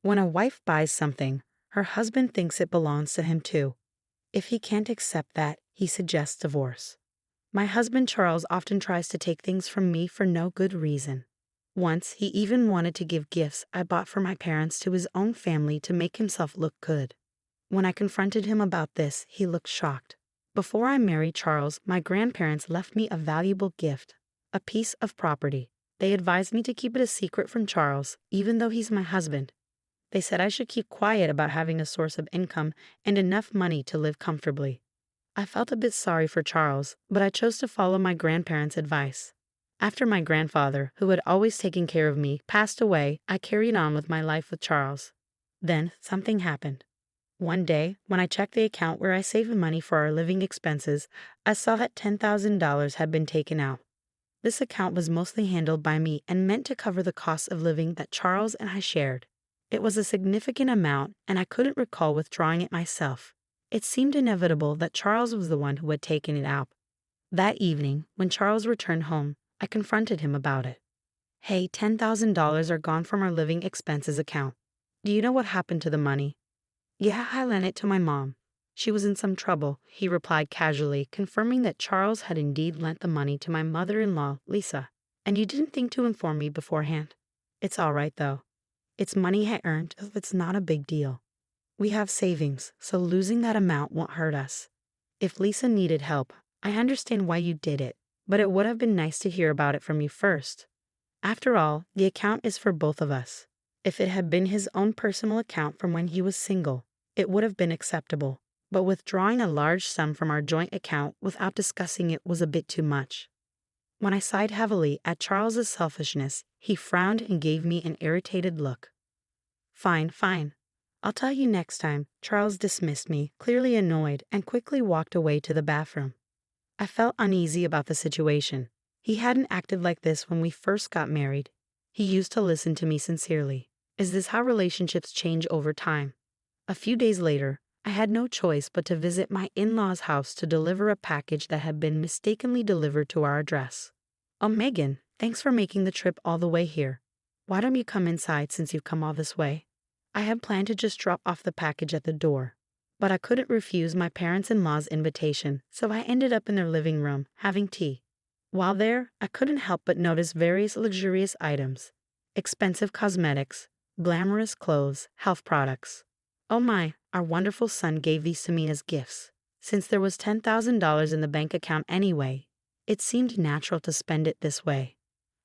When a wife buys something, her husband thinks it belongs to him too. If he can't accept that, he suggests divorce. My husband Charles often tries to take things from me for no good reason. Once, he even wanted to give gifts I bought for my parents to his own family to make himself look good. When I confronted him about this, he looked shocked. Before I married Charles, my grandparents left me a valuable gift, a piece of property. They advised me to keep it a secret from Charles, even though he's my husband. They said I should keep quiet about having a source of income and enough money to live comfortably. I felt a bit sorry for Charles, but I chose to follow my grandparents' advice. After my grandfather, who had always taken care of me, passed away, I carried on with my life with Charles. Then, something happened. One day, when I checked the account where I saved money for our living expenses, I saw that $10,000 had been taken out. This account was mostly handled by me and meant to cover the cost of living that Charles and I shared. It was a significant amount, and I couldn't recall withdrawing it myself. It seemed inevitable that Charles was the one who had taken it out. That evening, when Charles returned home, I confronted him about it. "Hey, $10,000 are gone from our living expenses account. Do you know what happened to the money?" "Yeah, I lent it to my mom. She was in some trouble," he replied casually, confirming that Charles had indeed lent the money to my mother-in-law, Lisa. "And you didn't think to inform me beforehand?" "It's all right, though. It's money I earned, so it's not a big deal. We have savings, so losing that amount won't hurt us. If Lisa needed help, I understand why you did it, but it would have been nice to hear about it from you first. After all, the account is for both of us. If it had been his own personal account from when he was single, it would have been acceptable, but withdrawing a large sum from our joint account without discussing it was a bit too much." When I sighed heavily at Charles's selfishness, he frowned and gave me an irritated look. Fine. I'll tell you next time." Charles dismissed me, clearly annoyed, and quickly walked away to the bathroom. I felt uneasy about the situation. He hadn't acted like this when we first got married. He used to listen to me sincerely. Is this how relationships change over time? A few days later, I had no choice but to visit my in-laws' house to deliver a package that had been mistakenly delivered to our address. "Oh, Megan, thanks for making the trip all the way here. Why don't you come inside since you've come all this way?" I had planned to just drop off the package at the door, but I couldn't refuse my parents-in-law's invitation, so I ended up in their living room, having tea. While there, I couldn't help but notice various luxurious items: expensive cosmetics, glamorous clothes, health products. Oh my, our wonderful son gave these to me as gifts. Since there was $10,000 in the bank account anyway, it seemed natural to spend it this way.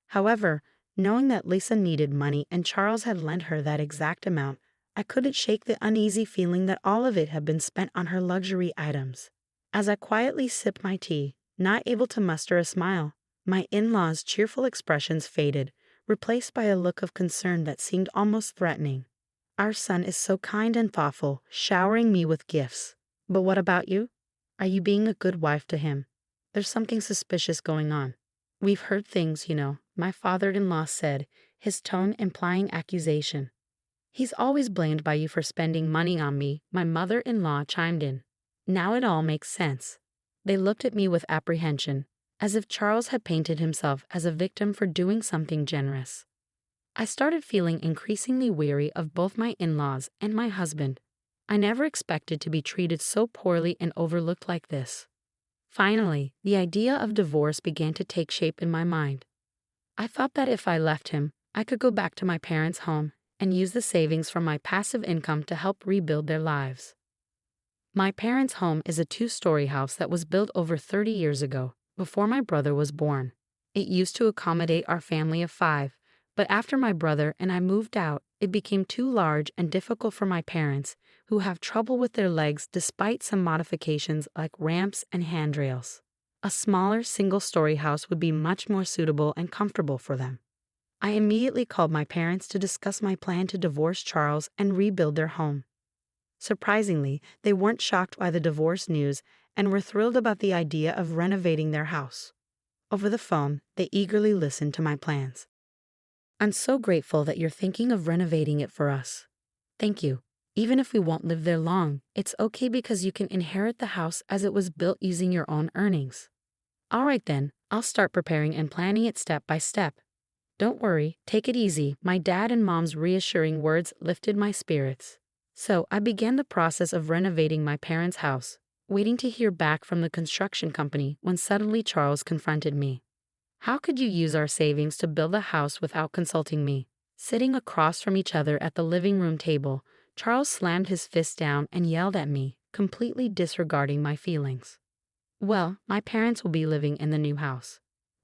However, knowing that Lisa needed money and Charles had lent her that exact amount, I couldn't shake the uneasy feeling that all of it had been spent on her luxury items. As I quietly sipped my tea, not able to muster a smile, my in-laws' cheerful expressions faded, replaced by a look of concern that seemed almost threatening. "Our son is so kind and thoughtful, showering me with gifts. But what about you? Are you being a good wife to him? There's something suspicious going on." "We've heard things, my father-in-law said, his tone implying accusation. "He's always blamed by you for spending money on me," my mother-in-law chimed in. Now it all makes sense. They looked at me with apprehension, as if Charles had painted himself as a victim for doing something generous. I started feeling increasingly weary of both my in-laws and my husband. I never expected to be treated so poorly and overlooked like this. Finally, the idea of divorce began to take shape in my mind. I thought that if I left him, I could go back to my parents' home and use the savings from my passive income to help rebuild their lives. My parents' home is a 2-story house that was built over 30 years ago, before my brother was born. It used to accommodate our family of 5, but after my brother and I moved out, it became too large and difficult for my parents, who have trouble with their legs despite some modifications like ramps and handrails. A smaller single-story house would be much more suitable and comfortable for them. I immediately called my parents to discuss my plan to divorce Charles and rebuild their home. Surprisingly, they weren't shocked by the divorce news and were thrilled about the idea of renovating their house. Over the phone, they eagerly listened to my plans. "I'm so grateful that you're thinking of renovating it for us." "Thank you. Even if we won't live there long, it's okay because you can inherit the house as it was built using your own earnings." "All right then, I'll start preparing and planning it step by step. Don't worry, take it easy. My dad and mom's reassuring words lifted my spirits. So I began the process of renovating my parents' house, waiting to hear back from the construction company when suddenly Charles confronted me. How could you use our savings to build a house without consulting me? Sitting across from each other at the living room table, Charles slammed his fist down and yelled at me, completely disregarding my feelings. Well, my parents will be living in the new house.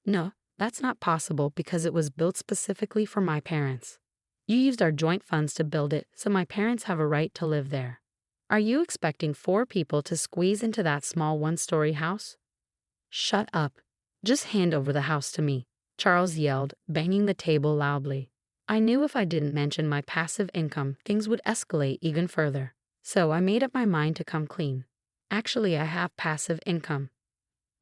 No, that's not possible because it was built specifically for my parents. You used our joint funds to build it, so my parents have a right to live there. Are you expecting 4 people to squeeze into that small one-story house? Shut up. Just hand over the house to me, Charles yelled, banging the table loudly. I knew if I didn't mention my passive income, things would escalate even further. So I made up my mind to come clean. Actually, I have passive income.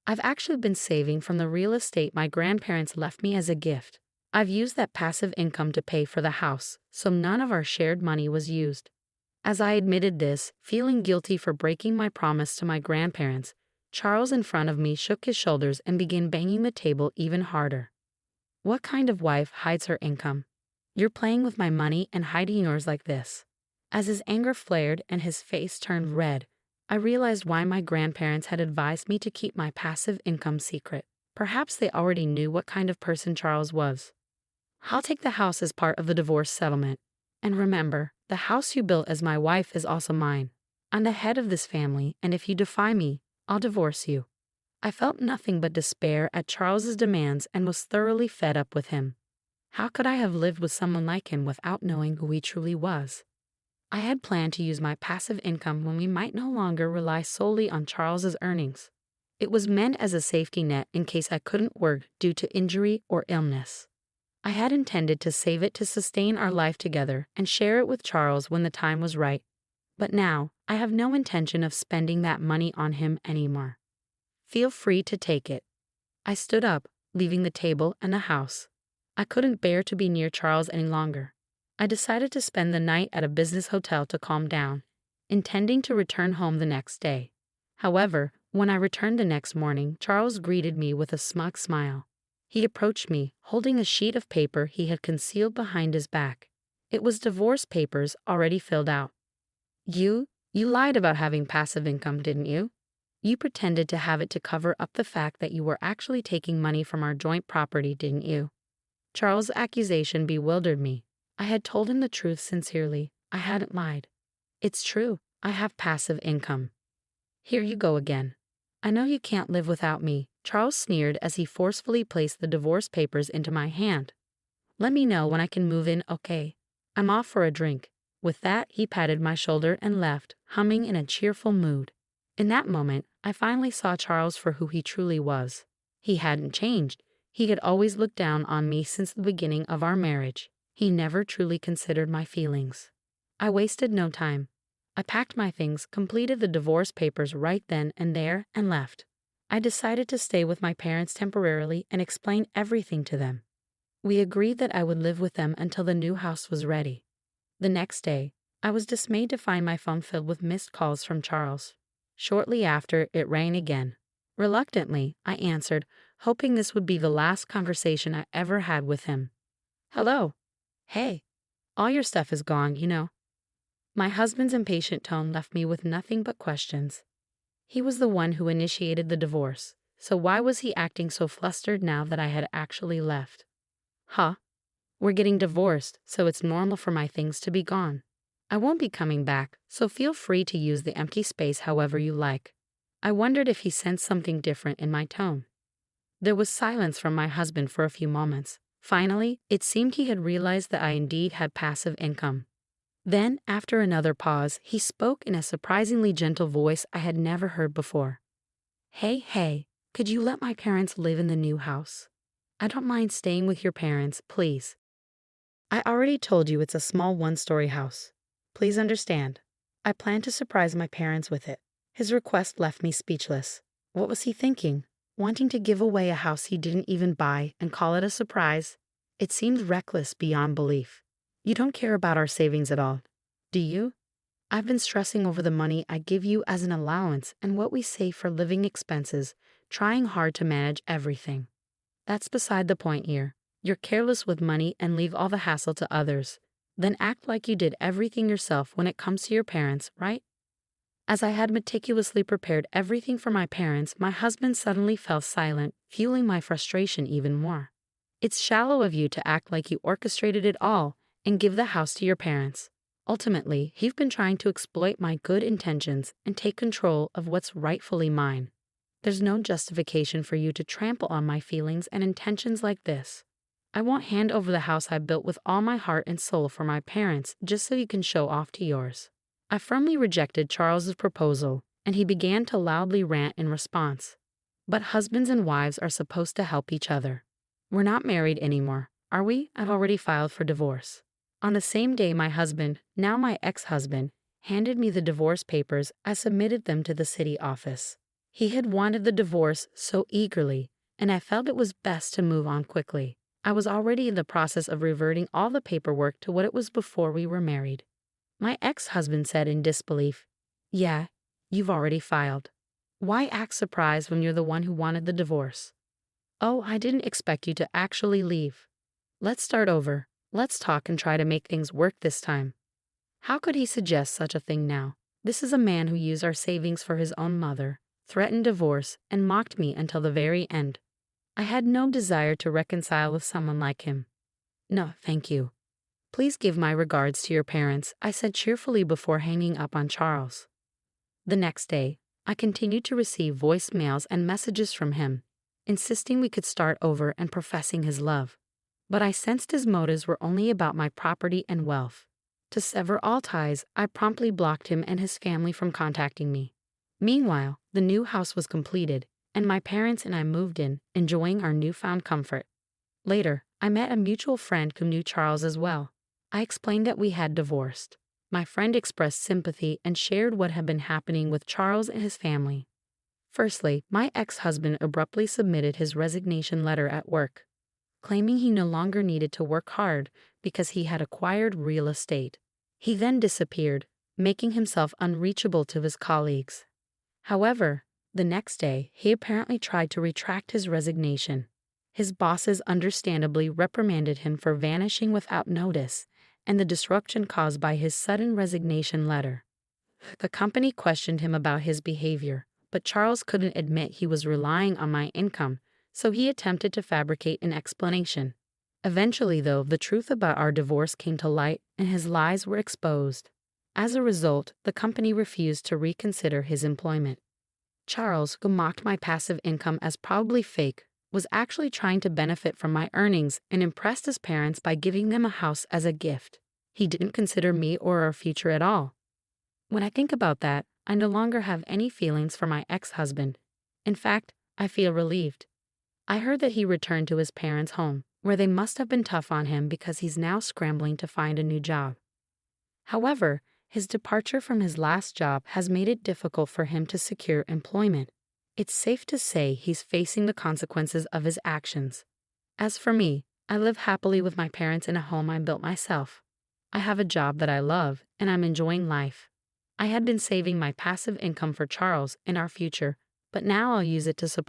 I've actually been saving from the real estate my grandparents left me as a gift. I've used that passive income to pay for the house, so none of our shared money was used. As I admitted this, feeling guilty for breaking my promise to my grandparents, Charles in front of me shook his shoulders and began banging the table even harder. What kind of wife hides her income? You're playing with my money and hiding yours like this. As his anger flared and his face turned red, I realized why my grandparents had advised me to keep my passive income secret. Perhaps they already knew what kind of person Charles was. I'll take the house as part of the divorce settlement. And remember, the house you built as my wife is also mine. I'm the head of this family, and if you defy me, I'll divorce you. I felt nothing but despair at Charles's demands and was thoroughly fed up with him. How could I have lived with someone like him without knowing who he truly was? I had planned to use my passive income when we might no longer rely solely on Charles's earnings. It was meant as a safety net in case I couldn't work due to injury or illness. I had intended to save it to sustain our life together and share it with Charles when the time was right. But now, I have no intention of spending that money on him anymore. Feel free to take it. I stood up, leaving the table and the house. I couldn't bear to be near Charles any longer. I decided to spend the night at a business hotel to calm down, intending to return home the next day. However, when I returned the next morning, Charles greeted me with a smug smile. He approached me, holding a sheet of paper he had concealed behind his back. It was divorce papers already filled out. You lied about having passive income, didn't you? You pretended to have it to cover up the fact that you were actually taking money from our joint property, didn't you? Charles' accusation bewildered me. I had told him the truth sincerely. I hadn't lied. It's true, I have passive income. Here you go again. I know you can't live without me, Charles sneered as he forcefully placed the divorce papers into my hand. Let me know when I can move in, okay? I'm off for a drink. With that, he patted my shoulder and left, humming in a cheerful mood. In that moment, I finally saw Charles for who he truly was. He hadn't changed. He had always looked down on me since the beginning of our marriage. He never truly considered my feelings. I wasted no time. I packed my things, completed the divorce papers right then and there, and left. I decided to stay with my parents temporarily and explain everything to them. We agreed that I would live with them until the new house was ready. The next day, I was dismayed to find my phone filled with missed calls from Charles. Shortly after, it rang again. Reluctantly, I answered, hoping this would be the last conversation I ever had with him. Hello. Hey. All your stuff is gone, you know. My husband's impatient tone left me with nothing but questions. He was the one who initiated the divorce, so why was he acting so flustered now that I had actually left? Huh? We're getting divorced, so it's normal for my things to be gone. I won't be coming back, so feel free to use the empty space however you like. I wondered if he sensed something different in my tone. There was silence from my husband for a few moments. Finally, it seemed he had realized that I indeed had passive income. Then, after another pause, he spoke in a surprisingly gentle voice I had never heard before. Hey, could you let my parents live in the new house? I don't mind staying with your parents, please. I already told you it's a small one-story house. Please understand. I plan to surprise my parents with it. His request left me speechless. What was he thinking? Wanting to give away a house he didn't even buy and call it a surprise? It seemed reckless beyond belief. You don't care about our savings at all, do you? I've been stressing over the money I give you as an allowance and what we save for living expenses, trying hard to manage everything. That's beside the point here. You're careless with money and leave all the hassle to others. Then act like you did everything yourself when it comes to your parents, right? As I had meticulously prepared everything for my parents, my husband suddenly fell silent, fueling my frustration even more. It's shallow of you to act like you orchestrated it all and give the house to your parents. Ultimately, you've been trying to exploit my good intentions and take control of what's rightfully mine. There's no justification for you to trample on my feelings and intentions like this. I won't hand over the house I built with all my heart and soul for my parents just so you can show off to yours. I firmly rejected Charles's proposal, and he began to loudly rant in response. But husbands and wives are supposed to help each other. We're not married anymore, are we? I've already filed for divorce. On the same day my husband, now my ex-husband, handed me the divorce papers, I submitted them to the city office. He had wanted the divorce so eagerly, and I felt it was best to move on quickly. I was already in the process of reverting all the paperwork to what it was before we were married. My ex-husband said in disbelief, "Yeah, you've already filed. Why act surprised when you're the one who wanted the divorce?" "Oh, I didn't expect you to actually leave. Let's start over. Let's talk and try to make things work this time." How could he suggest such a thing now? This is a man who used our savings for his own mother, threatened divorce, and mocked me until the very end. I had no desire to reconcile with someone like him. "No, thank you. Please give my regards to your parents," I said cheerfully before hanging up on Charles. The next day, I continued to receive voicemails and messages from him, insisting we could start over and professing his love. But I sensed his motives were only about my property and wealth. To sever all ties, I promptly blocked him and his family from contacting me. Meanwhile, the new house was completed, and my parents and I moved in, enjoying our newfound comfort. Later, I met a mutual friend who knew Charles as well. I explained that we had divorced. My friend expressed sympathy and shared what had been happening with Charles and his family. Firstly, my ex-husband abruptly submitted his resignation letter at work, claiming he no longer needed to work hard because he had acquired real estate. He then disappeared, making himself unreachable to his colleagues. However, the next day, he apparently tried to retract his resignation. His bosses understandably reprimanded him for vanishing without notice and the disruption caused by his sudden resignation letter. The company questioned him about his behavior, but Charles couldn't admit he was relying on my income, so he attempted to fabricate an explanation. Eventually, though, the truth about our divorce came to light and his lies were exposed. As a result, the company refused to reconsider his employment. Charles, who mocked my passive income as probably fake, was actually trying to benefit from my earnings and impressed his parents by giving them a house as a gift. He didn't consider me or our future at all. When I think about that, I no longer have any feelings for my ex-husband. In fact, I feel relieved. I heard that he returned to his parents' home, where they must have been tough on him because he's now scrambling to find a new job. However, his departure from his last job has made it difficult for him to secure employment. It's safe to say he's facing the consequences of his actions. As for me, I live happily with my parents in a home I built myself. I have a job that I love, and I'm enjoying life. I had been saving my passive income for Charles and our future, but now I'll use it to support